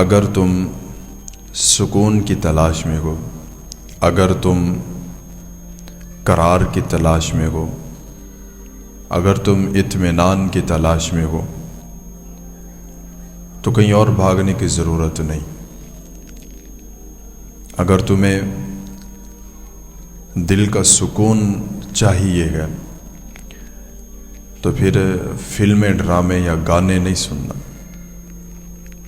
اگر تم سکون کی تلاش میں ہو، اگر تم قرار کی تلاش میں ہو، اگر تم اطمینان کی تلاش میں ہو تو کہیں اور بھاگنے کی ضرورت نہیں۔ اگر تمہیں دل کا سکون چاہیے ہے تو پھر فلمیں، ڈرامے یا گانے نہیں سننا،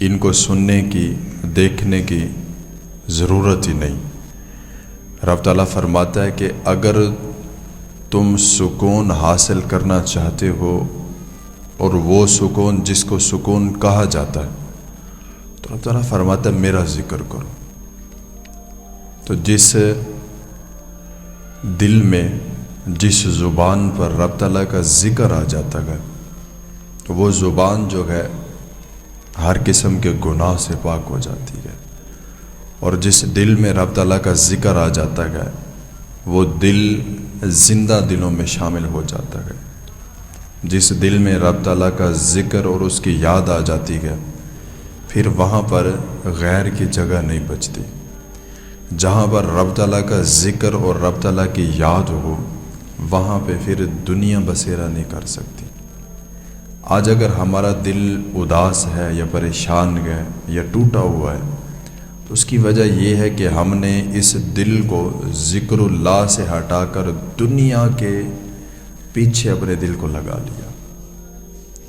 ان کو سننے کی، دیکھنے کی ضرورت ہی نہیں۔ رب تعالیٰ فرماتا ہے کہ اگر تم سکون حاصل کرنا چاہتے ہو، اور وہ سکون جس کو سکون کہا جاتا ہے، تو رب تعالیٰ فرماتا ہے میرا ذکر کرو۔ تو جس دل میں، جس زبان پر رب تعالیٰ کا ذکر آ جاتا ہے، وہ زبان جو ہے ہر قسم کے گناہ سے پاک ہو جاتی ہے، اور جس دل میں رب تعالیٰ کا ذکر آ جاتا ہے وہ دل زندہ دلوں میں شامل ہو جاتا ہے۔ جس دل میں رب تعالیٰ کا ذکر اور اس کی یاد آ جاتی ہے، پھر وہاں پر غیر کی جگہ نہیں بچتی۔ جہاں پر رب تعالیٰ کا ذکر اور رب تعالیٰ کی یاد ہو، وہاں پہ پھر دنیا بسیرا نہیں کر سکتی۔ آج اگر ہمارا دل اداس ہے یا پریشان ہے یا ٹوٹا ہوا ہے، تو اس کی وجہ یہ ہے کہ ہم نے اس دل کو ذکر اللہ سے ہٹا کر دنیا کے پیچھے اپنے دل کو لگا لیا۔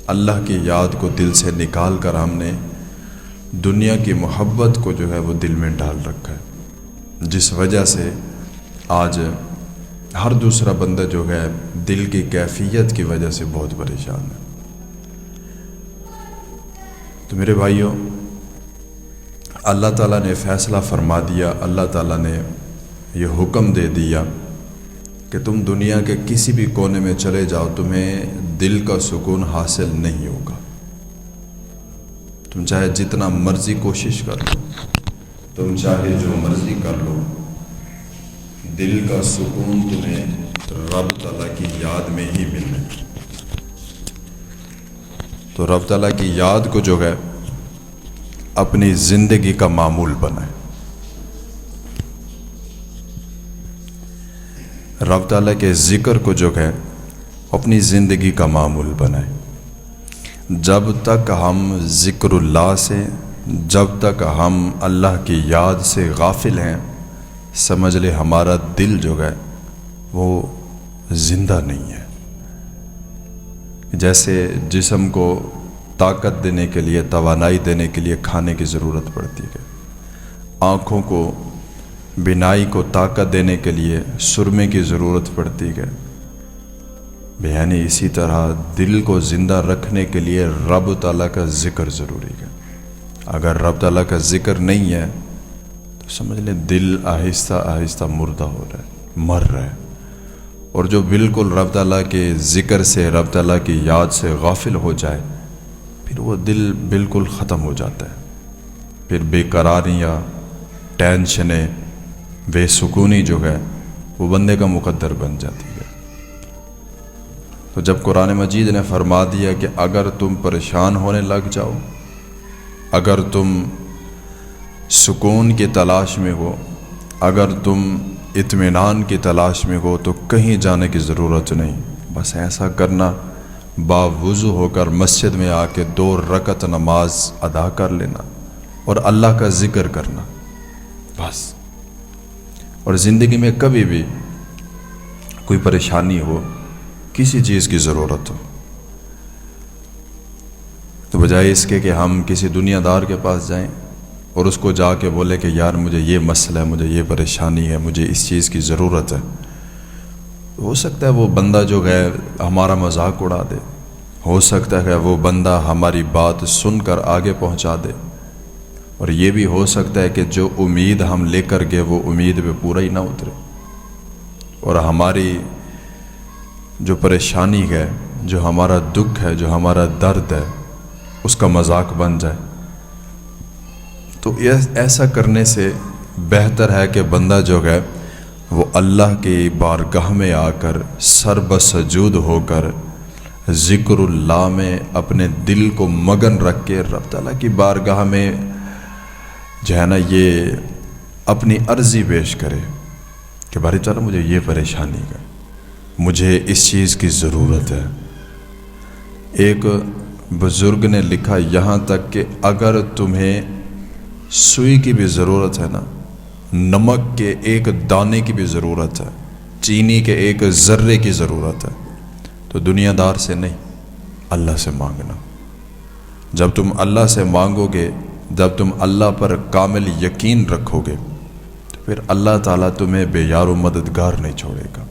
اللہ کی یاد کو دل سے نکال کر ہم نے دنیا کی محبت کو جو ہے وہ دل میں ڈال رکھا ہے، جس وجہ سے آج ہر دوسرا بندہ جو ہے دل کی کیفیت کی وجہ سے بہت پریشان ہے۔ تو میرے بھائیوں، اللہ تعالیٰ نے فیصلہ فرما دیا، اللہ تعالیٰ نے یہ حکم دے دیا کہ تم دنیا کے کسی بھی کونے میں چلے جاؤ، تمہیں دل کا سکون حاصل نہیں ہوگا۔ تم چاہے جتنا مرضی کوشش کر لو، تم چاہے جو مرضی کر لو، دل کا سکون تمہیں رب تعالیٰ کی یاد میں ہی ملنا ہے۔ تو رب تعالیٰ کی یاد کو جو ہے اپنی زندگی کا معمول بنائے۔ رب تعالیٰ کے ذکر کو جو ہے اپنی زندگی کا معمول بنائے۔ جب تک ہم ذکر اللہ سے، جب تک ہم اللہ کی یاد سے غافل ہیں، سمجھ لے ہمارا دل جو ہے وہ زندہ نہیں ہے۔ جیسے جسم کو طاقت دینے کے لیے، توانائی دینے کے لیے کھانے کی ضرورت پڑتی ہے، آنکھوں کو، بینائی کو طاقت دینے کے لیے سرمے کی ضرورت پڑتی ہے، یعنی اسی طرح دل کو زندہ رکھنے کے لیے رب تعالیٰ کا ذکر ضروری ہے۔ اگر رب تعالیٰ کا ذکر نہیں ہے تو سمجھ لیں دل آہستہ آہستہ مردہ ہو رہا ہے، مر رہا ہے۔ اور جو بالکل رب تعالیٰ کے ذکر سے، رب تعالیٰ کی یاد سے غافل ہو جائے، پھر وہ دل بالکل ختم ہو جاتا ہے۔ پھر بے قراریاں، ٹینشنیں، بے سکونی جو ہے وہ بندے کا مقدر بن جاتی ہے۔ تو جب قرآن مجید نے فرما دیا کہ اگر تم پریشان ہونے لگ جاؤ، اگر تم سکون کی تلاش میں ہو، اگر تم اطمینان کی تلاش میں ہو، تو کہیں جانے کی ضرورت نہیں۔ بس ایسا کرنا، باوضو ہو کر مسجد میں آ کے 2 رکعت نماز ادا کر لینا اور اللہ کا ذکر کرنا، بس۔ اور زندگی میں کبھی بھی کوئی پریشانی ہو، کسی چیز کی ضرورت ہو، تو بجائے اس کے کہ ہم کسی دنیا دار کے پاس جائیں اور اس کو جا کے بولے کہ یار مجھے یہ مسئلہ ہے، مجھے یہ پریشانی ہے، مجھے اس چیز کی ضرورت ہے، ہو سکتا ہے وہ بندہ جو ہے ہمارا مذاق اڑا دے، ہو سکتا ہے وہ بندہ ہماری بات سن کر آگے پہنچا دے، اور یہ بھی ہو سکتا ہے کہ جو امید ہم لے کر گئے وہ امید پہ پورا ہی نہ اترے، اور ہماری جو پریشانی ہے، جو ہمارا دکھ ہے، جو ہمارا درد ہے، اس کا مذاق بن جائے۔ تو ایسا کرنے سے بہتر ہے کہ بندہ جو ہے وہ اللہ کی بارگاہ میں آ کر سر بسجود ہو کر ذکر اللہ میں اپنے دل کو مگن رکھ کے رب تعالیٰ کی بارگاہ میں جو ہے نا یہ اپنی عرضی پیش کرے کہ باری تعالیٰ مجھے یہ پریشانی ہے، مجھے اس چیز کی ضرورت ہے۔ ایک بزرگ نے لکھا یہاں تک کہ اگر تمہیں سوئی کی بھی ضرورت ہے نا، نمک کے ایک دانے کی بھی ضرورت ہے، چینی کے ایک ذرے کی ضرورت ہے، تو دنیا دار سے نہیں، اللہ سے مانگنا۔ جب تم اللہ سے مانگو گے، جب تم اللہ پر کامل یقین رکھو گے، تو پھر اللہ تعالیٰ تمہیں بے یار و مددگار نہیں چھوڑے گا۔